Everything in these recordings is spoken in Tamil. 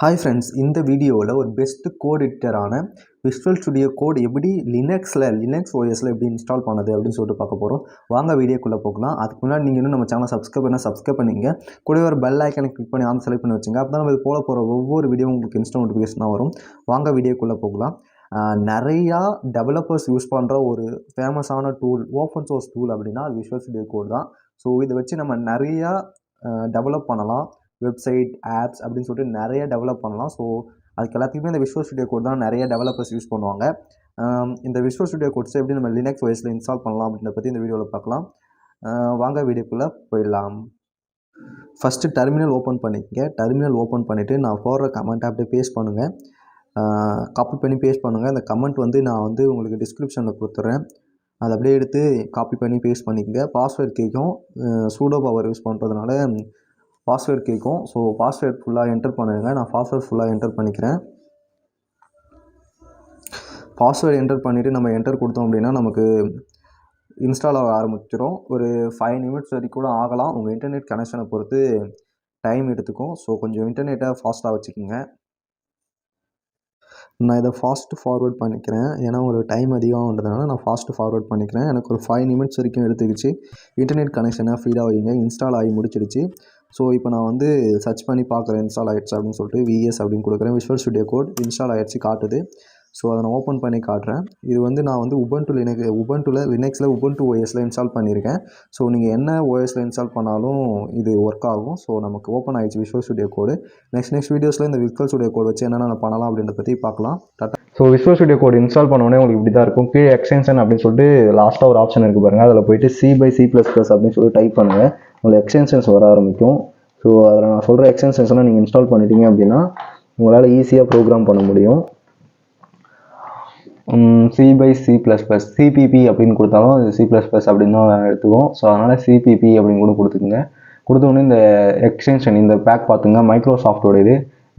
ஹாய் ஃப்ரெண்ட்ஸ், இந்த வீடியோவில் ஒரு பெஸ்ட்டு கோட் எடிட்டரான விஷுவல் ஸ்டுடியோ கோட் எப்படி லினக்ஸ் ஓஎஸில் எப்படி இன்ஸ்டால் பண்ணது அப்படின்னு சொல்லிட்டு பார்க்க போகிறோம். வாங்க வீடியோக்குள்ளே போகலாம். அதுக்கு முன்னாடி நீங்கள் இன்னும் நம்ம சேனலை சப்ஸ்கிரைப் பண்ணிங்க. கூட ஒரு பெல் ஐக்கானை கிளிக் பண்ணி செலக்ட் பண்ணி வச்சுங்க. அப்போ தான் நம்ம இது போகிற ஒவ்வொரு வீடியோ உங்களுக்கு இன்ஸ்டா நோட்டிஃபிகேஷனாக வரும். வாங்க வீடியோக்குள்ளே போகலாம். நிறையா டெவலப்பர்ஸ் யூஸ் பண்ணுற ஒரு ஃபேமஸான டூல், ஓப்பன் சோர்ஸ் டூல் அப்படின்னா அது விஷுவல் ஸ்டுடியோ கோட் தான். ஸோ இதை வச்சு நம்ம நிறையா டெவலப் பண்ணலாம். வெப்சைட், ஆப்ஸ் அப்படின்னு சொல்லிட்டு நிறைய டெவலப் பண்ணலாம். ஸோ அதுக்கு எல்லாத்துக்குமே இந்த விஷுவல் ஸ்டுடியோ கோட் தான் நிறைய டெவலப்பர்ஸ் யூஸ் பண்ணுவாங்க. இந்த விஷுவல் ஸ்டுடியோ கோட்ஸை எப்படி நம்ம லினக்ஸ் ஓஎஸில் இன்ஸ்டால் பண்ணலாம் அப்படின்றத பற்றி இந்த வீடியோவில் பார்க்கலாம். வாங்க வீடியோக்குள்ளே போயிடலாம். ஃபஸ்ட்டு டெர்மினல் ஓப்பன் பண்ணிக்கங்க. டெர்மினல் ஓப்பன் பண்ணிவிட்டு நான் போடுற கமெண்ட்டை அப்படியே பேஸ்ட் பண்ணுங்கள். காப்பி பண்ணி பேஸ்ட் பண்ணுங்கள். அந்த கமெண்ட் நான் உங்களுக்கு டிஸ்கிரிப்ஷனில் கொடுத்துட்றேன். அதை அப்படியே எடுத்து காப்பி பண்ணி பேஸ்ட் பண்ணிக்கங்க. பாஸ்வேர்ட் கேட்கும். சூடோ பவர் யூஸ் பண்ணுறதுனால பாஸ்வேர்ட் கேட்கும். ஸோ பாஸ்வேர்ட் ஃபுல்லாக என்டர் பண்ணுங்க. நான் பாஸ்வேர்ட் ஃபுல்லாக என்டர் பண்ணிக்கிறேன். பாஸ்வேர்டு என்டர் பண்ணிவிட்டு நம்ம என்டர் கொடுத்தோம் அப்படின்னா நமக்கு இன்ஸ்டால் ஆக ஆரம்பிச்சிடும். ஒரு 5 நிமிட்ஸ் வரைக்கும் கூட ஆகலாம். உங்கள் இன்டர்நெட் கனெக்ஷனை பொறுத்து டைம் எடுத்துக்கும். ஸோ கொஞ்சம் இன்டர்நெட்டை ஃபாஸ்ட்டாக வச்சுக்கோங்க. நான் இதை ஃபார்வர்ட் பண்ணிக்கிறேன். ஏன்னா ஒரு டைம் அதிகம்ன்றதுனால நான் ஃபார்வர்ட் பண்ணிக்கிறேன். எனக்கு ஒரு 5 நிமிட்ஸ் வரைக்கும் எடுத்துக்கிச்சு. இன்டர்நெட் கனெக்ஷனை ஃப்ரீடாக வைங்க. இன்ஸ்டால் ஆகி முடிச்சிடுச்சு. ஸோ இப்போ நான் சர்ச் பண்ணி பார்க்குறேன் இன்ஸ்டால் ஆகிடுச்சு அப்படின்னு சொல்லிட்டு விஎஸ் அப்படின்னு கொடுக்குறேன். விஷுவல் ஸ்டுடியோ கோட் இன்ஸ்டால் ஆகிடுச்சு காட்டுது. ஸோ அதை நான் ஓப்பன் பண்ணி காட்டுறேன். இது நான் உபுண்டு ஓஎஸில் இன்ஸ்டால் பண்ணியிருக்கேன். ஸோ நீங்கள் என்ன ஓஎஸில் இன்ஸ்டால் பண்ணாலும் இது ஒர்க் ஆகும். ஸோ நமக்கு ஓப்பன் ஆகிடுச்சு விஷுவல் ஸ்டுடியோ கோடு. நெக்ஸ்ட் வீடியோஸில் இந்த விஷுவல் ஸ்டுடியோ கோட் வச்சு என்னென்ன பண்ணலாம் அப்படின்றத பற்றி பார்க்கலாம். So Visual studio Code install பண்ணோடனே உங்களுக்கு இப்படி தான் இருக்கும். கீழே எக்ஸ்டென்ஷன் அப்படின்னு சொல்லிட்டு லாஸ்ட்டாக ஒரு ஆப்ஷன் இருக்குது பாருங்கள். அதில் போய்ட்டு C/C++ அப்படின்னு சொல்லி டைப் பண்ணுங்கள். உங்களுக்கு எக்ஸ்டென்ஷன்ஸ் வர ஆரம்பிக்கும். ஸோ அதில் நான் சொல்கிற எக்ஸ்டென்ஷன்ஸ்லாம் நீங்கள் இன்ஸ்டால் பண்ணிட்டீங்க அப்படின்னா உங்களால் ஈஸியாக ப்ரோக்ராம் பண்ண முடியும். C/C++, CPP அப்படின்னு கொடுத்தாலும் அது C++ அப்படின்னு தான் எடுத்துக்கும். ஸோ அதனால் CPP அப்படின்னு கூட கொடுத்துக்குங்க. கொடுத்தோடனே இந்த எக்ஸ்டென்ஷன், இந்த பேக் பார்த்துங்க, மைக்ரோசாஃப்டோட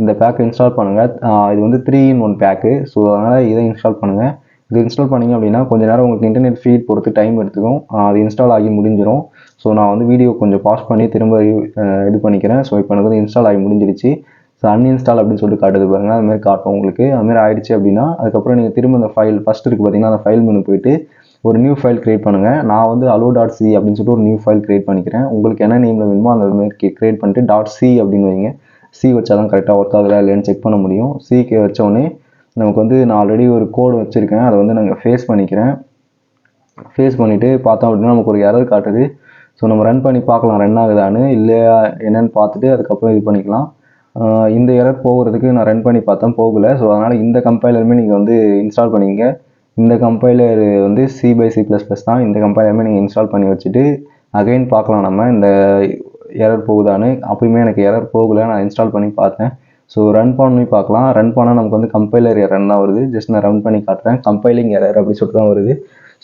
இந்த பேக் இன்ஸ்டால் பண்ணுங்கள். இது 3-in-1 பேக்கு. ஸோ அதனால் இதை இன்ஸ்டால் பண்ணுங்கள். இது இன்ஸ்டால் பண்ணிங்க அப்படின்னா கொஞ்சம் நேரம் உங்களுக்கு இன்டர்நெட் ஃபீட் பொறுத்து டைம் எடுத்துக்கும். அது இன்ஸ்டால் ஆகி முடிஞ்சிடும். ஸோ நான் வீடியோ கொஞ்சம் பாஸ் பண்ணி திரும்ப இது பண்ணிக்கிறேன். ஸோ இப்போ எனக்கு இன்ஸ்டால் ஆகி முடிஞ்சிடுச்சு. ஸோ அன்இன்ஸ்டால் அப்படின்னு சொல்லிட்டு காட்டுது பாருங்கள். அதுமாதிரி காட்டும் உங்களுக்கு. அதுமாதிரி ஆகிடுச்சு அப்படின்னா அதுக்கப்புறம் நீங்கள் திரும்ப அந்த ஃபைல் ஃபஸ்ட் இருக்குது பார்த்தீங்கன்னா, அந்த ஃபைல் மெனு போய்ட்டு ஒரு நியூ ஃபைல் க்ரியேட் பண்ணுங்கள். நான் allo.c அப்படின்னு சொல்லிட்டு ஒரு நியூ ஃபைல் க்ரியேட் பண்ணிக்கிறேன். உங்களுக்கு என்ன நேமில் வேணுமோ அந்த மாதிரி க்ரியேட் பண்ணிட்டு .c அப்படின்னு வைங்க. C வச்சா தான் கரெக்டாக ஒர்க் ஆகுதா இல்லைன்னு செக் பண்ண முடியும். C வச்சோடனே நமக்கு நான் ஆல்ரெடி ஒரு கோடு வச்சுருக்கேன். அதை நாங்கள் ஃபேஸ் பண்ணிக்கிறேன். ஃபேஸ் பண்ணிவிட்டு பார்த்தோம் அப்படின்னா நமக்கு ஒரு எரர் காட்டுது. ஸோ நம்ம ரன் பண்ணி பார்க்கலாம் ரன் ஆகுதான்னு, இல்லையா என்னென்னு பார்த்துட்டு அதுக்கப்புறம் இது பண்ணிக்கலாம். இந்த எரர் போகிறதுக்கு நான் ரன் பண்ணி பார்த்தேன், போகலை. ஸோ அதனால் இந்த கம்பைலருமே நீங்கள் இன்ஸ்டால் பண்ணிங்க. இந்த கம்பைலர் C/C++ தான். இந்த கம்பைலருமே நீங்கள் இன்ஸ்டால் பண்ணி வச்சுட்டு அகைன் பார்க்கலாம் நம்ம இந்த எரர் போகுதான்னு. அப்பயுமே எனக்கு எரர் போகலை. நான் இன்ஸ்டால் பண்ணி பார்த்தேன். ஸோ ரன் பண்ணி பார்க்கலாம். ரன் பண்ணால் நமக்கு கம்பைலர் எரர் தான் வருது. ஜஸ்ட் நான் ரன் பண்ணி காட்டுறேன். கம்பைலிங் எரர் அப்படி சொல்லிட்டு தான் வருது.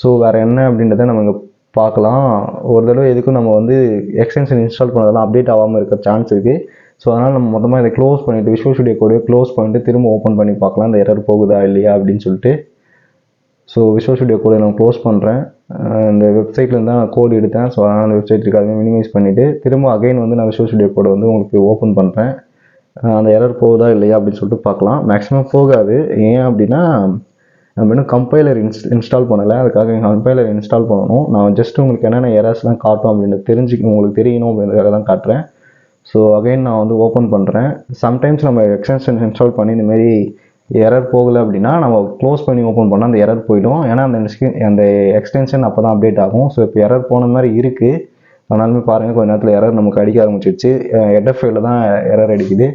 ஸோ வேறு என்ன அப்படின்றத நம்ம இங்கே பார்க்கலாம். ஒரு தடவை எதுக்கும் நம்ம எக்ஸ்டென்ஷன் இன்ஸ்டால் பண்ணதெல்லாம் அப்டேட் ஆகாமல் இருக்க சான்ஸ் இருக்குது. ஸோ அதனால் நம்ம மொத்தமாக இதை க்ளோஸ் பண்ணிவிட்டு விஷுவல் ஸ்டுடியோ கோடே க்ளோஸ் பண்ணிட்டு திரும்ப ஓப்பன் பண்ணி பார்க்கலாம் இந்த எரர் போகுதா இல்லையா அப்படின்னு சொல்லிட்டு. ஸோ விஷுவல் ஸ்டுடியோ கோடை நான் க்ளோஸ் பண்ணுறேன். இந்த வெப்சைட்லேருந்து தான் நான் கோடு எடுத்தேன். ஸோ அதனால் அந்த வெப்சைட் இருக்காது மினிமைஸ் பண்ணிவிட்டு திரும்ப அகைன் நான் விஷுவல் ஸ்டுடியோ கோடை உங்களுக்கு ஓப்பன் பண்ணுறேன். அந்த எரர் போகுதா இல்லையா அப்படின்னு சொல்லிட்டு பார்க்கலாம். மேக்ஸிமம் போகாது. ஏன் அப்படின்னா நம்ம இன்னும் கம்பைலர் இன்ஸ்டால் பண்ணலை. அதுக்காக கம்பைலர் இன்ஸ்டால் பண்ணணும். நான் ஜஸ்ட் உங்களுக்கு என்னென்ன எரர்ஸ்லாம் காட்டும் அப்படின்னு உங்களுக்கு தெரியணும் அப்படின்றதுக்காக தான் காட்டுறேன். ஸோ அகைன் நான் ஓப்பன் பண்ணுறேன். சம்டைம்ஸ் நம்ம எக்ஸ்டென்ஷன் இன்ஸ்டால் பண்ணி இந்தமாரி எரர் போகலை அப்படின்னா நம்ம க்ளோஸ் பண்ணி ஓப்பன் பண்ணால் அந்த எரர் போயிடும். ஏன்னா அந்த எக்ஸ்டென்ஷன் அப்போ தான் அப்டேட் ஆகும். ஸோ இப்போ எரர் போன மாதிரி இருக்குது. அதனாலுமே பாருங்கள் கொஞ்சம் நேரத்தில் எரர் நமக்கு அடிக்க ஆரம்பிச்சிடுச்சு. ஹெடர் ஃபைலில் தான் எரர் அடிக்குது.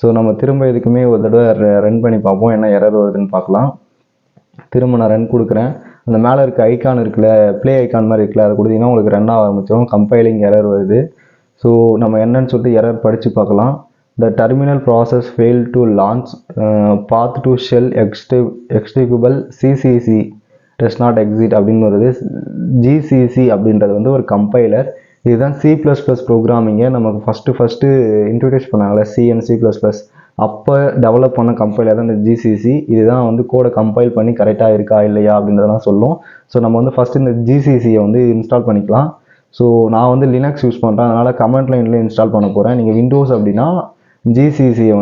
ஸோ நம்ம திரும்ப இதுக்குமே ஒரு தடவை ரன் பண்ணி பார்ப்போம் என்ன எரர் வருதுன்னு பார்க்கலாம். திரும்ப நான் ரன் கொடுக்குறேன். அந்த மேலே இருக்க ஐக்கான் இருக்குல்ல, ப்ளே ஐக்கான் மாதிரி இருக்குல்ல, அதை கொடுத்தீங்கன்னா உங்களுக்கு ரன் ஆக ஆரம்பிச்சிடும். கம்பைலிங் எரர் வருது. ஸோ நம்ம என்னன்னு சொல்லிட்டு எரர் படித்து பார்க்கலாம். The terminal process failed to launch, path to shell executable CCC does not exist அப்படின்னு வருது. GCC அப்படின்றது ஒரு கம்பைலர். இதுதான் C++ ப்ரோக்ராமிங்கை நமக்கு ஃபஸ்ட்டு இன்ட்ரடியூஸ் பண்ணாங்களே C++, அப்போ டெவலப் பண்ண கம்பைலர் தான் இந்த GCC. இதுதான் கோடை கம்பைல் பண்ணி கரெக்டாக இருக்கா இல்லையா அப்படின்றதெல்லாம் சொல்லும். ஸோ நம்ம ஃபஸ்ட்டு இந்த GCCயை இன்ஸ்டால் பண்ணிக்கலாம். ஸோ நான் லினக்ஸ் யூஸ் பண்ணுறேன். அதனால் கமெண்ட் லைனில் இன்ஸ்டால் பண்ண போகிறேன். நீங்கள் விண்டோஸ் அப்படின்னா GCCயை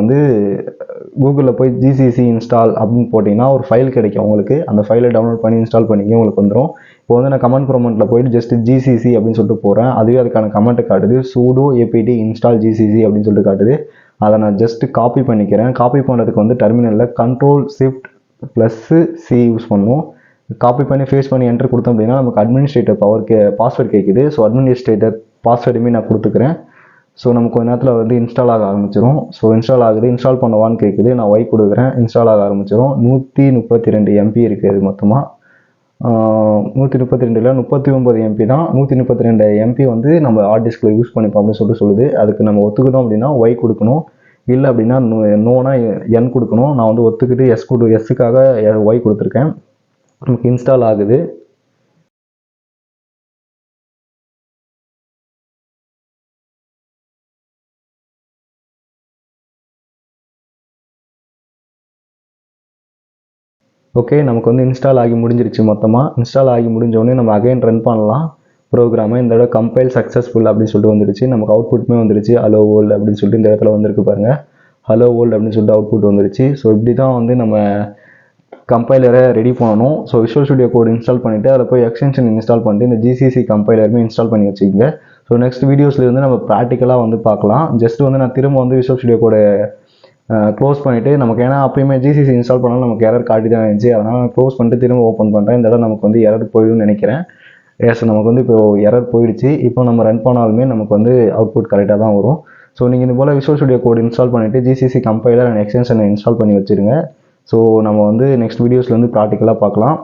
கூகுளில் போய் ஜிசிசி இன்ஸ்டால் அப்படின்னு போட்டிங்கன்னா ஒரு ஃபைல் கிடைக்கும் உங்களுக்கு. அந்த ஃபைலை டவுன்லோட் பண்ணி இன்ஸ்டால் பண்ணிங்க உங்களுக்கு வந்துடும். இப்போ வந்து நான் கமெண்ட் ப்ரோமோட்டில் போயிட்டு ஜஸ்ட் ஜிசிசி அப்படின்னு சொல்லிட்டு போகிறேன். அதுவே அதுக்கான கமெண்ட்டை காட்டுது. sudo apt install gcc அப்படின்னு சொல்லிட்டு காட்டுது. அதை நான் ஜஸ்ட் காப்பி பண்ணிக்கிறேன். காப்பி பண்ணுறதுக்கு வந்து டெர்மினலில் Ctrl+Shift+C யூஸ் பண்ணுவோம். காப்பி பண்ணி ஃபேஸ் பண்ணி என்டர் கொடுத்தோம் அப்படின்னா நமக்கு அட்மினிஸ்ட்ரேட்டர் பாஸ்வேர்டு கேட்குது. ஸோ அட்மினிஸ்ட்ரேட்டர் பாஸ்வேர்டுமே நான் கொடுத்துக்கிறேன். ஸோ நமக்கு கொஞ்ச நேரத்தில் வந்து இன்ஸ்டால் ஆக ஆரம்பிச்சிடும். ஸோ இன்ஸ்டால் ஆகுது. இன்ஸ்டால் பண்ணவான்னு கேட்குது. நான் ஒய் கொடுக்குறேன். இன்ஸ்டால் ஆக ஆரம்பிச்சிடும். 132 MB இருக்குது மொத்தமாக. 132 இல்லை 39 MB தான். 132 MB வந்து நம்ம ஹார்ட் டிஸ்கில் யூஸ் பண்ணிப்போம் அப்படின்னு சொல்லுது. அதுக்கு நம்ம ஒத்துக்கணும் அப்படின்னா ஒய் கொடுக்கணும். இல்லை அப்படின்னா நோனா என் கொடுக்கணும். நான் வந்து ஒத்துக்கிட்டு எஸ்ஸுக்காக ஒய் கொடுத்துருக்கேன். நமக்கு இன்ஸ்டால் ஆகுது. ஓகே, நமக்கு வந்து இன்ஸ்டால் ஆகி முடிஞ்சிருச்சு. மொத்தமாக இன்ஸ்டால் ஆகி முடிஞ்சோடனே நம்ம அகைன் ரன் பண்ணலாம் ப்ரோக்ராமை. இந்த தடவை கம்பைல் சக்ஸஸ்ஃபுல் அப்படின்னு சொல்லிட்டு வந்துருச்சு. நமக்கு அவுட்புட்டுமே வந்துருச்சு. ஹலோ வேர்ல்டு அப்படின்னு சொல்லிட்டு இந்த இடத்துல வந்திருக்கு பாருங்கள். ஹலோ வேர்ல்டு அப்படின்னு சொல்லிட்டு அவுட்புட் வந்துருச்சு. ஸோ இப்படி தான் வந்து நம்ம கம்பைலரை ரெடி பண்ணணும். So Visual studio Code install பண்ணிவிட்டு அதில் போய் எக்ஸ்டென்ஷன் இன்ஸ்டால் பண்ணிட்டு இந்த ஜிசிசி கம்பைலருமே இன்ஸ்டால் பண்ணி வச்சுக்கோங்க. ஸோ நெக்ஸ்ட் வீடியோஸில் வந்து நம்ம ப்ராக்டிக்கலாக வந்து பார்க்கலாம். ஜஸ்ட் வந்து நான் திரும்ப வந்து விஷுவல் ஸ்டுடியோ கோட க்ளோஸ் பண்ணிவிட்டு நமக்கு ஏன்னா அப்பயுமே ஜிசிசி இன்ஸ்டால் பண்ணாலும் நமக்கு எரர் காட்டி தான் இருந்துச்சு. அதனால் நான் க்ளோஸ் பண்ணிட்டு திரும்ப ஓப்பன் பண்ணுறேன். இந்த இடம் நமக்கு வந்து எரர் போயிடும்னு நினைக்கிறேன். நமக்கு வந்து இப்போ எரர் போயிடுச்சு. இப்போ நம்ம ரன் பண்ணாலுமே நமக்கு வந்து அவுட்புட் கரெக்டாக தான் வரும். ஸோ நீங்கள் இது போல் விஷுவல் ஸ்டுடியோ கோட் இன்ஸ்டால் பண்ணிவிட்டு ஜிசிசி கம்பைலர் அண்ட் எக்ஸ்டென்ஷனை இன்ஸ்டால் பண்ணி வச்சுருங்க. ஸோ நம்ம வந்து நெக்ஸ்ட் வீடியோஸில் வந்து ப்ராக்டிக்கலாக பார்க்கலாம்.